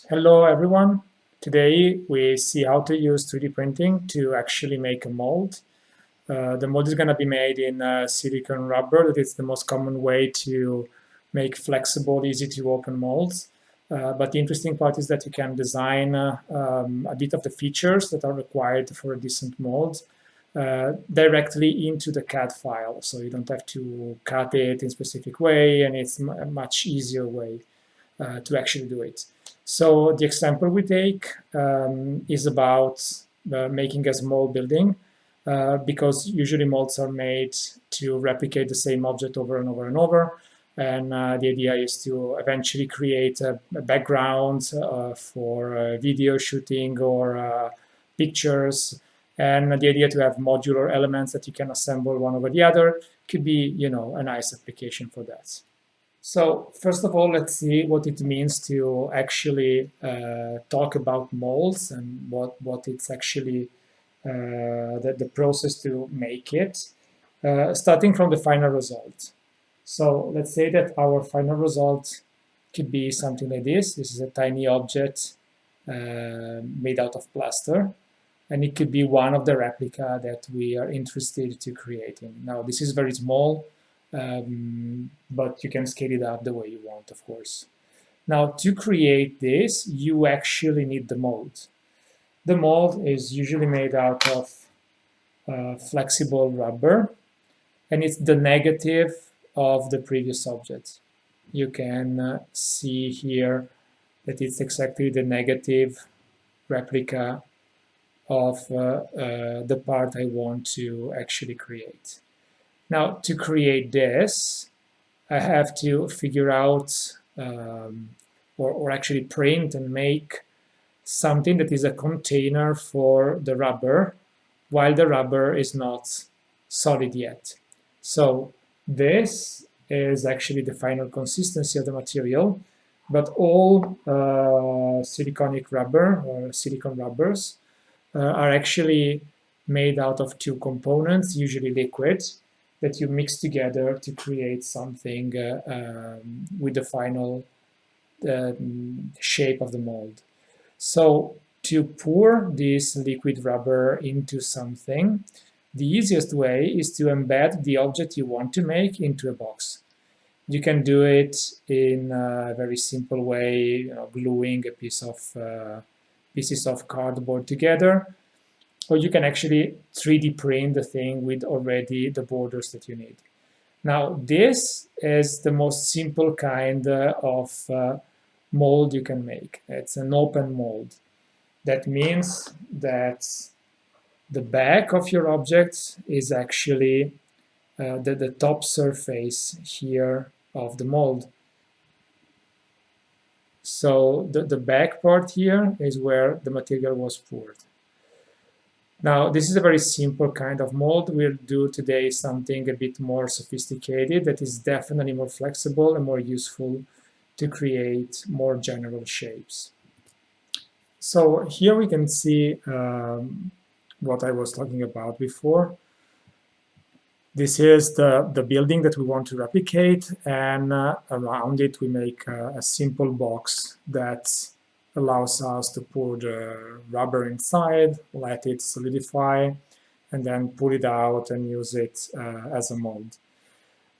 Hello everyone. Today we see how to use 3D printing to actually make a mold. The mold is going to be made in silicon rubber. That is the most common way to make flexible, easy to open molds. But the interesting part is that you can design a bit of the features that are required for a decent mold directly into the CAD file. So you don't have to cut it in a specific way, and it's a much easier way to actually do it. So the example we take is about making a small building because usually molds are made to replicate the same object over and over and over. And the idea is to eventually create a background for video shooting or pictures. And the idea to have modular elements that you can assemble one over the other could be, a nice application for that. So first of all, let's see what it means to actually talk about molds and what it's actually the process to make it, starting from the final result. So let's say that our final result could be something like this. This is a tiny object made out of plaster, and it could be one of the replica that we are interested to creating. Now, this is very small, but you can scale it up the way you want, of course. Now, to create this, you actually need the mold. The mold is usually made out of flexible rubber, and it's the negative of the previous object. You can see here that it's exactly the negative replica of the part I want to actually create. Now, to create this, I have to figure out or actually print and make something that is a container for the rubber, while the rubber is not solid yet. So this is actually the final consistency of the material, but all siliconic rubber or silicon rubbers are actually made out of two components, usually liquid, that you mix together to create something with the final shape of the mold. So to pour this liquid rubber into something, the easiest way is to embed the object you want to make into a box. You can do it in a very simple way, gluing a pieces of cardboard together, or you can actually 3D print the thing with already the borders that you need. Now, this is the most simple kind of mold you can make. It's an open mold. That means that the back of your object is actually the top surface here of the mold. So the back part here is where the material was poured. Now, this is a very simple kind of mold. We'll do today something a bit more sophisticated that is definitely more flexible and more useful to create more general shapes. So here we can see what I was talking about before. This is the building that we want to replicate, and around it we make a simple box that allows us to pour the rubber inside, let it solidify, and then pull it out and use it as a mold.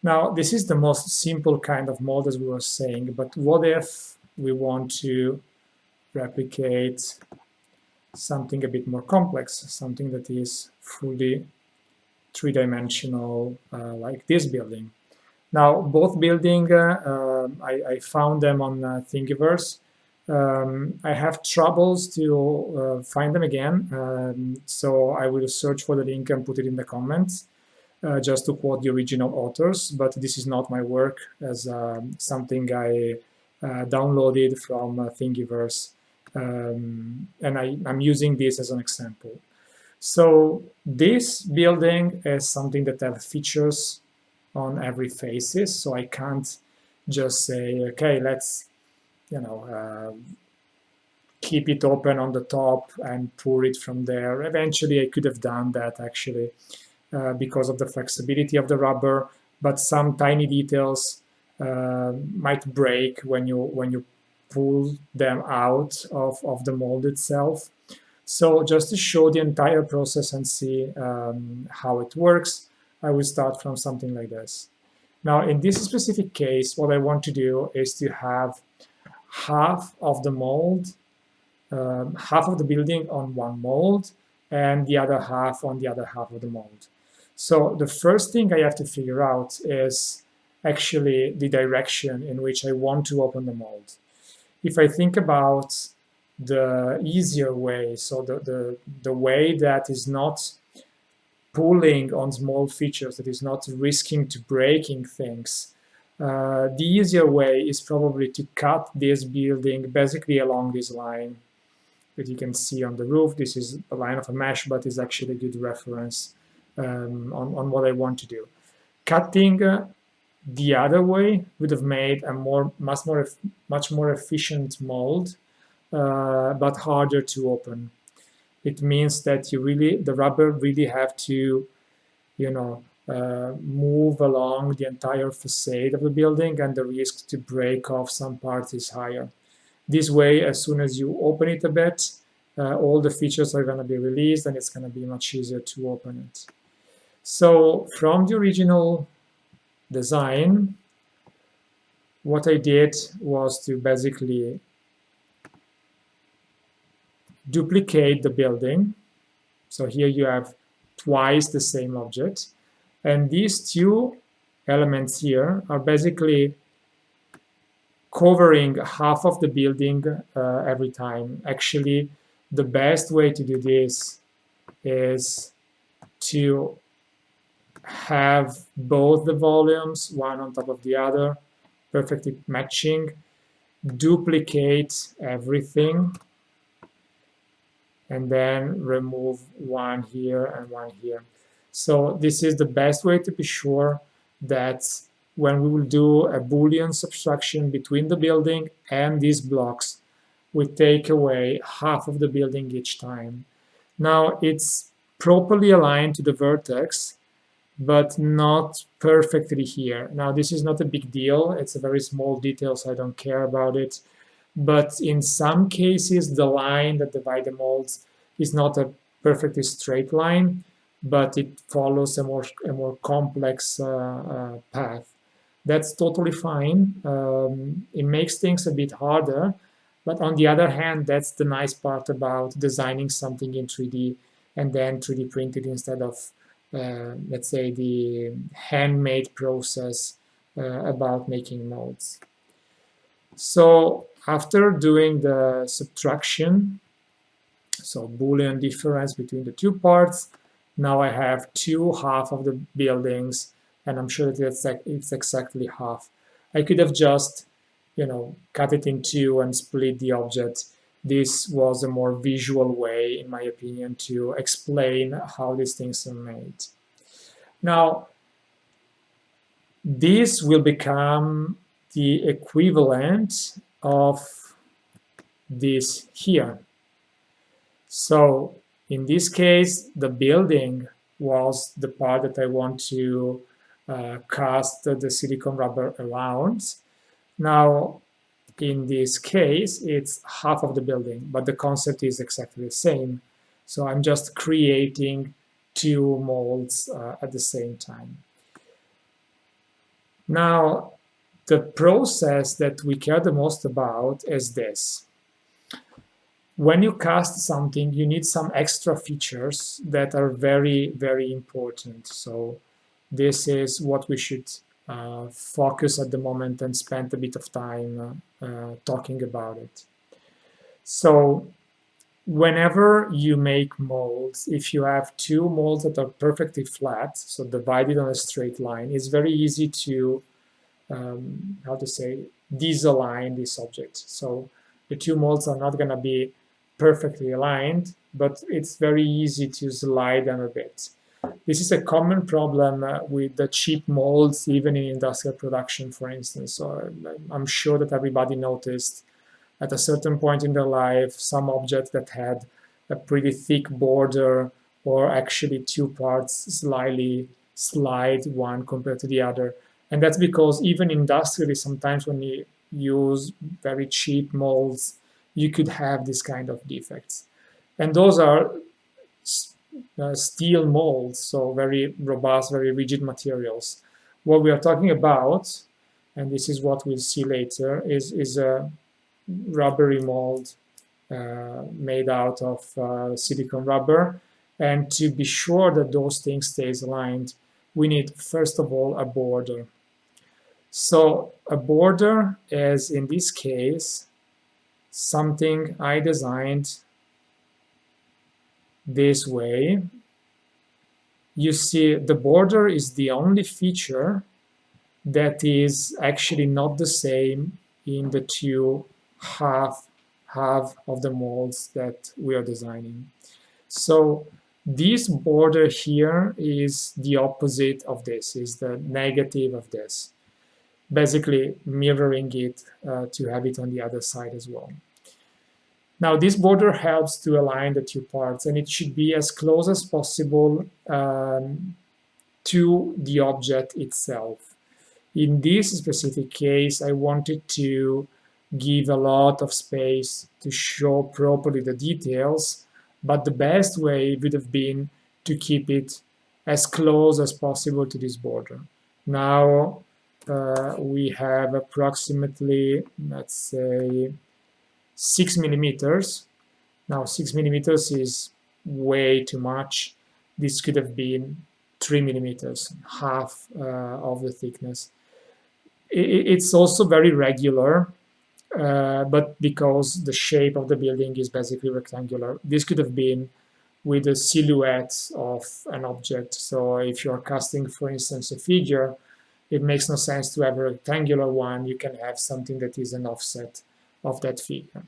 Now, this is the most simple kind of mold, as we were saying, but what if we want to replicate something a bit more complex, something that is fully three-dimensional, like this building? Now, both buildings, I found them on Thingiverse. I have troubles to find them again, so I will search for the link and put it in the comments just to quote the original authors, but this is not my work, as something I downloaded from Thingiverse, and I'm using this as an example. So this building is something that has features on every faces, so I can't just say, okay, let's keep it open on the top and pour it from there. Eventually, I could have done that actually because of the flexibility of the rubber, but some tiny details might break when you pull them out of the mold itself. So just to show the entire process and see how it works, I will start from something like this. Now, in this specific case, what I want to do is to have half of the mold, half of the building on one mold, and the other half on the other half of the mold. So the first thing I have to figure out is actually the direction in which I want to open the mold. If I think about the easier way, so the way that is not pulling on small features, that is not risking to breaking things, the easier way is probably to cut this building basically along this line that you can see on the roof. This is a line of a mesh, but is actually a good reference on what I want to do. Cutting the other way would have made a much more efficient mold, but harder to open. It means that the rubber really have to, move along the entire facade of the building, and the risk to break off some parts is higher. This way, as soon as you open it a bit, all the features are going to be released, and it's going to be much easier to open it. So from the original design, what I did was to basically duplicate the building. So here you have twice the same object. And these two elements here are basically covering half of the building every time. Actually, the best way to do this is to have both the volumes, one on top of the other, perfectly matching, duplicate everything, and then remove one here and one here. So this is the best way to be sure that when we will do a Boolean subtraction between the building and these blocks, we take away half of the building each time. Now it's properly aligned to the vertex, but not perfectly here. Now this is not a big deal. It's a very small detail, so I don't care about it. But in some cases, the line that divides the molds is not a perfectly straight line, but it follows a more complex path. That's totally fine. It makes things a bit harder, but on the other hand, that's the nice part about designing something in 3D and then 3D printed instead of, let's say, the handmade process about making molds. So after doing the subtraction, so Boolean difference between the two parts, now I have two half of the buildings, and I'm sure that it's exactly half. I could have just, cut it in two and split the object. This was a more visual way, in my opinion, to explain how these things are made. Now, this will become the equivalent of this here. So in this case, the building was the part that I want to cast the silicone rubber around. Now, in this case, it's half of the building, but the concept is exactly the same. So I'm just creating two molds at the same time. Now, the process that we care the most about is this. When you cast something, you need some extra features that are very, very important. So this is what we should focus at the moment and spend a bit of time talking about it. So whenever you make molds, if you have two molds that are perfectly flat, so divided on a straight line, it's very easy to, disalign this object. So the two molds are not going to be perfectly aligned, but it's very easy to slide them a bit. This is a common problem with the cheap molds, even in industrial production, for instance. So I'm sure that everybody noticed at a certain point in their life some object that had a pretty thick border, or actually two parts slightly slide one compared to the other. And that's because even industrially, sometimes when you use very cheap molds, you could have this kind of defects. And those are steel molds, so very robust, very rigid materials. What we are talking about, and this is what we'll see later, is a rubbery mold made out of silicone rubber. And to be sure that those things stays aligned, we need, first of all, a border. So a border is, in this case, something I designed this way. You see, the border is the only feature that is actually not the same in the two half of the molds that we are designing. So this border here is the opposite of this, is the negative of this, basically mirroring it to have it on the other side as well. Now this border helps to align the two parts, and it should be as close as possible to the object itself. In this specific case, I wanted to give a lot of space to show properly the details, but the best way would have been to keep it as close as possible to this border. Now we have approximately, let's say, 6 millimeters. Now 6 millimeters is way too much. This could have been 3 millimeters, half of the thickness. It's also very regular, but because the shape of the building is basically rectangular, this could have been with a silhouette of an object. So if you're casting, for instance, a figure, it makes no sense to have a rectangular one. You can have something that is an offset of that figure.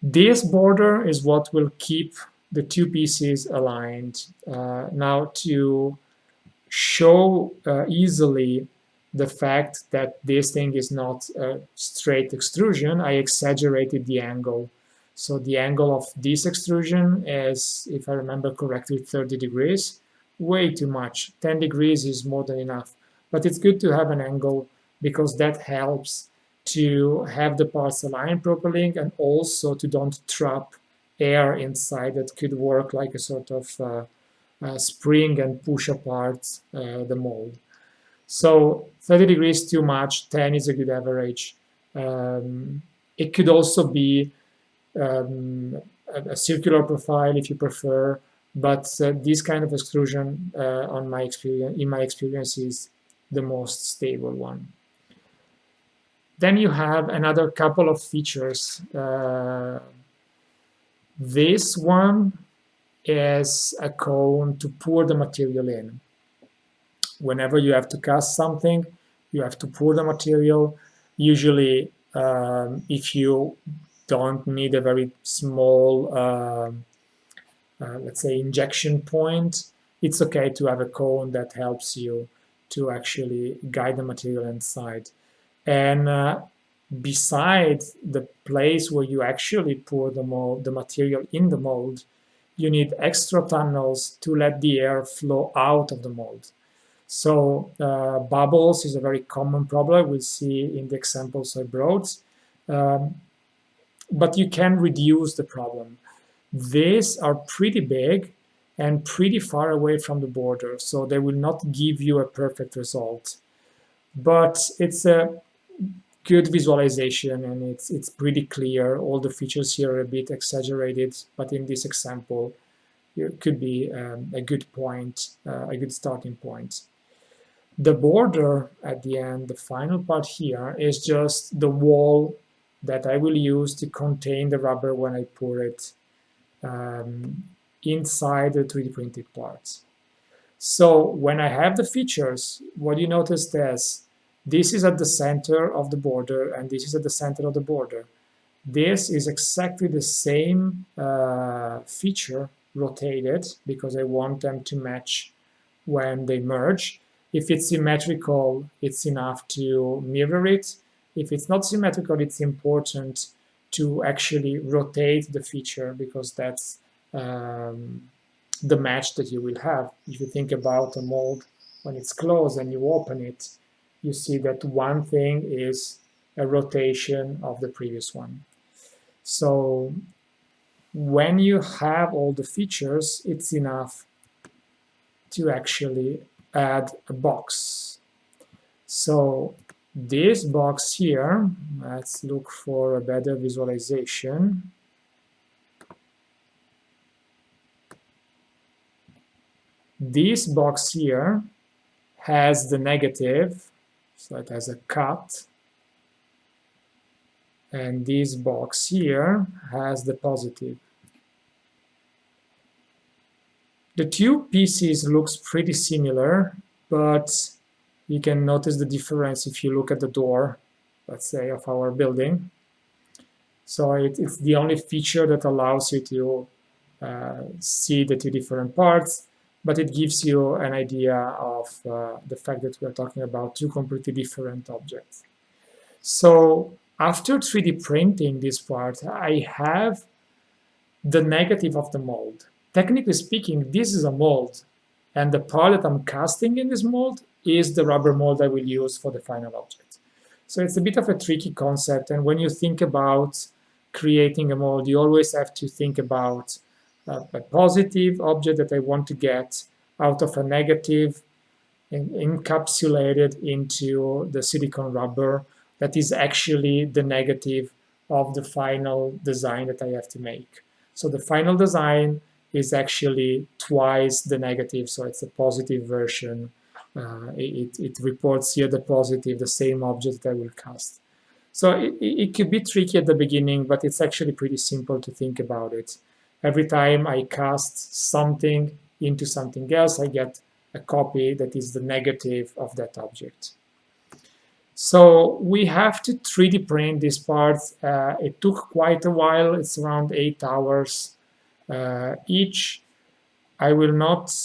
This border is what will keep the two pieces aligned. Now, to show easily the fact that this thing is not a straight extrusion, I exaggerated the angle. So the angle of this extrusion is, if I remember correctly, 30 degrees. Way too much. 10 degrees is more than enough. But it's good to have an angle because that helps to have the parts aligned properly and also to don't trap air inside that could work like a sort of spring and push apart the mold. So 30 degrees too much, 10 is a good average. It could also be a circular profile if you prefer, but this kind of extrusion in my experience is the most stable one. Then you have another couple of features. This one is a cone to pour the material in. Whenever you have to cast something, you have to pour the material. Usually, if you don't need a very small, let's say, injection point, it's okay to have a cone that helps you to actually guide the material inside. And beside the place where you actually pour the material in the mold, you need extra tunnels to let the air flow out of the mold. So bubbles is a very common problem we'll see in the examples I brought, but you can reduce the problem. These are pretty big and pretty far away from the border, so they will not give you a perfect result. But it's a good visualization and it's pretty clear. All the features here are a bit exaggerated, but in this example, it could be a good point, a good starting point. The border at the end, the final part here, is just the wall that I will use to contain the rubber when I pour it inside the 3D printed parts. So when I have the features, what you notice is this is at the center of the border and this is at the center of the border. This is exactly the same feature rotated because I want them to match when they merge. If it's symmetrical, it's enough to mirror it. If it's not symmetrical, it's important to actually rotate the feature because that's the match that you will have. If you think about a mold, when it's closed and you open it, you see that one thing is a rotation of the previous one. So when you have all the features, it's enough to actually add a box. So this box here, let's look for a better visualization. This box here has the negative, so it has a cut. And this box here has the positive. The two pieces looks pretty similar, but you can notice the difference if you look at the door, let's say, of our building. So it's the only feature that allows you to see the two different parts, but it gives you an idea of the fact that we're talking about two completely different objects. So after 3D printing this part, I have the negative of the mold. Technically speaking, this is a mold, and the part that I'm casting in this mold is the rubber mold I will use for the final object. So it's a bit of a tricky concept, and when you think about creating a mold, you always have to think about a positive object that I want to get out of a negative encapsulated into the silicone rubber that is actually the negative of the final design that I have to make. So the final design is actually twice the negative, so it's a positive version. It reports here the positive, the same object that I will cast. So it could be tricky at the beginning, but it's actually pretty simple to think about it. Every time I cast something into something else, I get a copy that is the negative of that object. So we have to 3D print this part. It took quite a while. It's around 8 hours each. I will not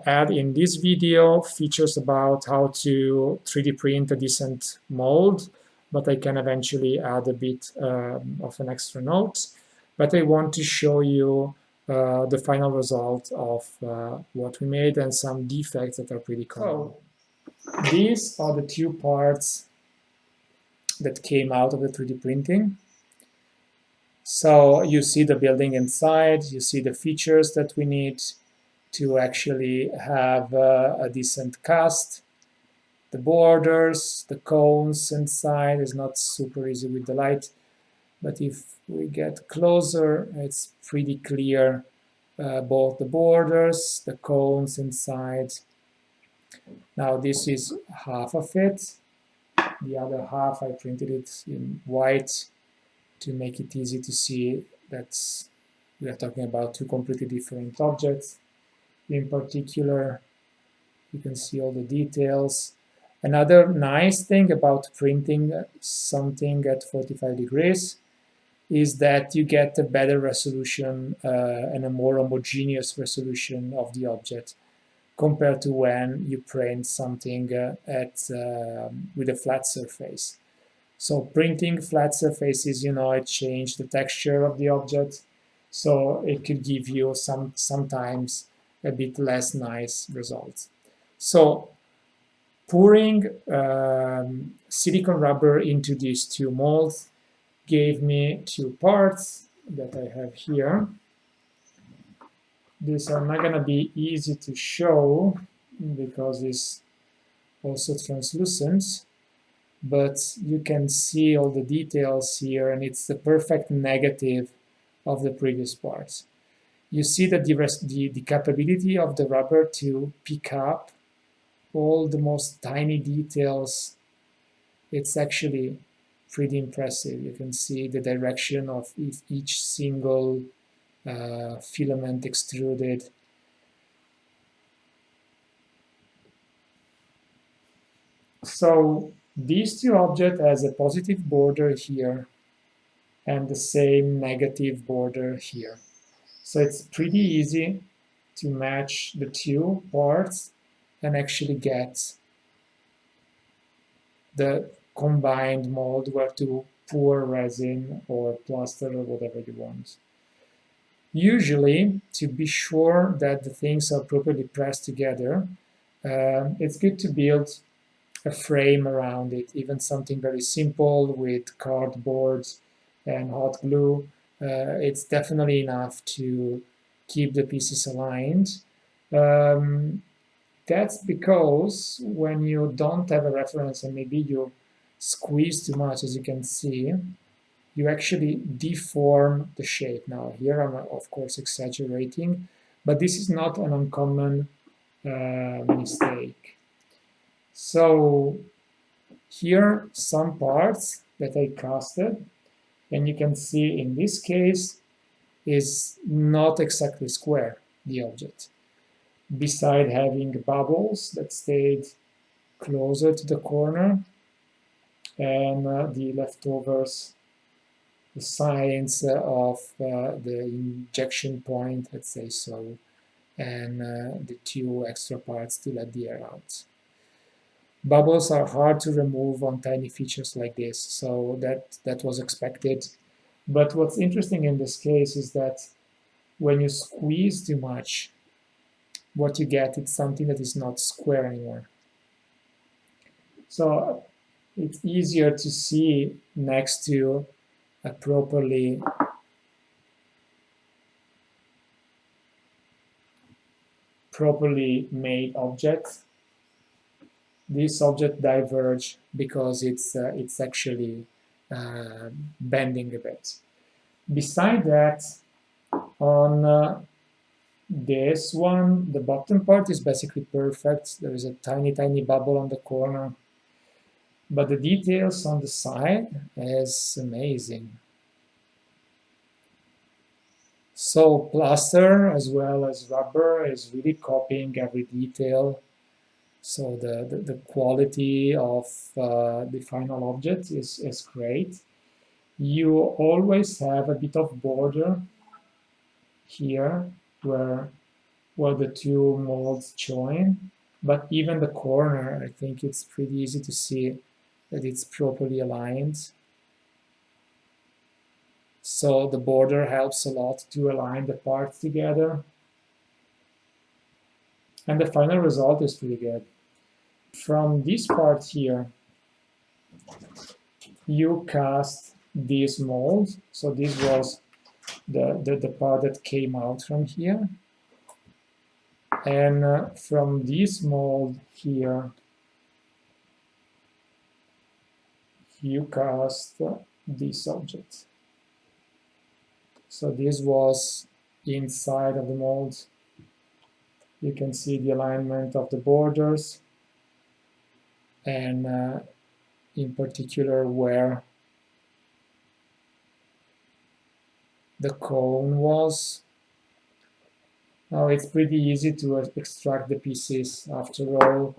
add in this video features about how to 3D print a decent mold, but I can eventually add a bit of an extra note. But I want to show you the final result of what we made and some defects that are pretty common. So these are the two parts that came out of the 3D printing. So you see the building inside, you see the features that we need to actually have a decent cast. The borders, the cones inside is not super easy with the light, but if we get closer, it's pretty clear, both the borders, the cones inside. Now this is half of it. The other half I printed it in white to make it easy to see that we are talking about two completely different objects. In particular, you can see all the details. Another nice thing about printing something at 45 degrees is that you get a better resolution and a more homogeneous resolution of the object compared to when you print something with a flat surface. So printing flat surfaces, it changes the texture of the object, so it could give you sometimes a bit less nice results. So pouring silicone rubber into these two molds gave me two parts that I have here. These are not going to be easy to show because it's also translucent, but you can see all the details here, and it's the perfect negative of the previous parts. You see that the capability of the rubber to pick up all the most tiny details, it's actually pretty impressive. You can see the direction of each single filament extruded. So these two objects has a positive border here and the same negative border here. So it's pretty easy to match the two parts and actually get the combined mold where to pour resin or plaster or whatever you want. Usually, to be sure that the things are properly pressed together, it's good to build a frame around it, even something very simple with cardboard and hot glue. It's definitely enough to keep the pieces aligned. Um, that's because when you don't have a reference and maybe you squeeze too much, as you can see, you actually deform the shape. Now, here I'm of course exaggerating, but this is not an uncommon mistake. So here some parts that I casted, and you can see in this case is not exactly square, the object. Beside having bubbles that stayed closer to the corner and the leftovers, the signs of the injection point, let's say so, and the two extra parts to let the air out. Bubbles are hard to remove on tiny features like this, so that was expected. But what's interesting in this case is that when you squeeze too much, what you get is something that is not square anymore. So it's easier to see next to a properly made object. This object diverge because it's actually bending a bit. Beside that, on this one, the bottom part is basically perfect. There is a tiny, tiny bubble on the corner, but the details on the side is amazing. So plaster as well as rubber is really copying every detail. So the quality of the final object is great. You always have a bit of border here where the two molds join, but even the corner, I think it's pretty easy to see that it's properly aligned. So the border helps a lot to align the parts together. And the final result is pretty good. From this part here, you cast this mold. So this was the part that came out from here. And from this mold here, you cast this object. So this was inside of the mold. You can see the alignment of the borders and in particular where the cone was. Now it's pretty easy to extract the pieces after all,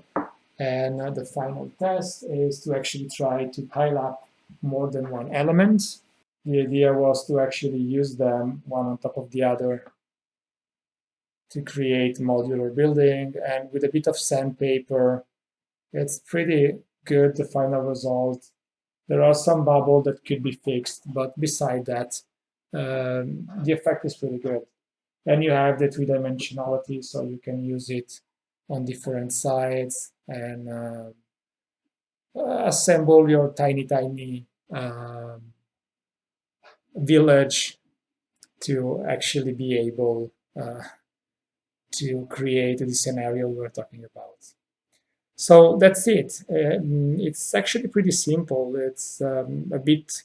and the final test is to actually try to pile up more than one element. The idea was to actually use them one on top of the other to create modular building, and with a bit of sandpaper, it's pretty good, the final result. There are some bubbles that could be fixed, but beside that, the effect is pretty good. And you have the three-dimensionality, so you can use it on different sides and assemble your tiny, tiny village to actually be able to create the scenario we're talking about. So that's it. It's actually pretty simple. It's a bit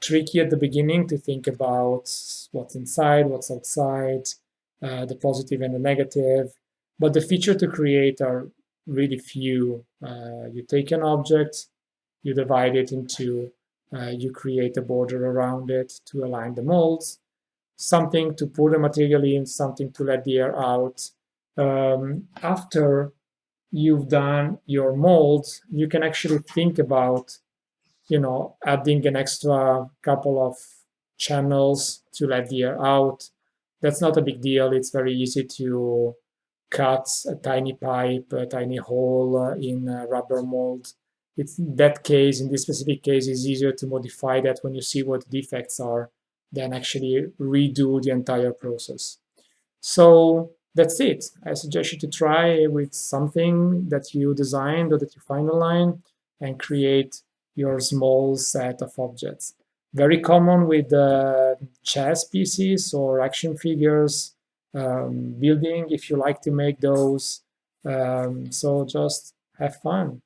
tricky at the beginning to think about what's inside, what's outside, the positive and the negative. But the feature to create are really few. You take an object, you divide it into, you create a border around it to align the molds, something to pour the material in, something to let the air out. After you've done your molds, you can actually think about, adding an extra couple of channels to let the air out. That's not a big deal. It's very easy to cut a tiny pipe, a tiny hole in a rubber mold. It's that case, in this specific case, it's easier to modify that when you see what the defects are than actually redo the entire process. So that's it. I suggest you to try with something that you designed or that you find online and create your small set of objects. Very common with chess pieces or action figures, building if you like to make those. So just have fun.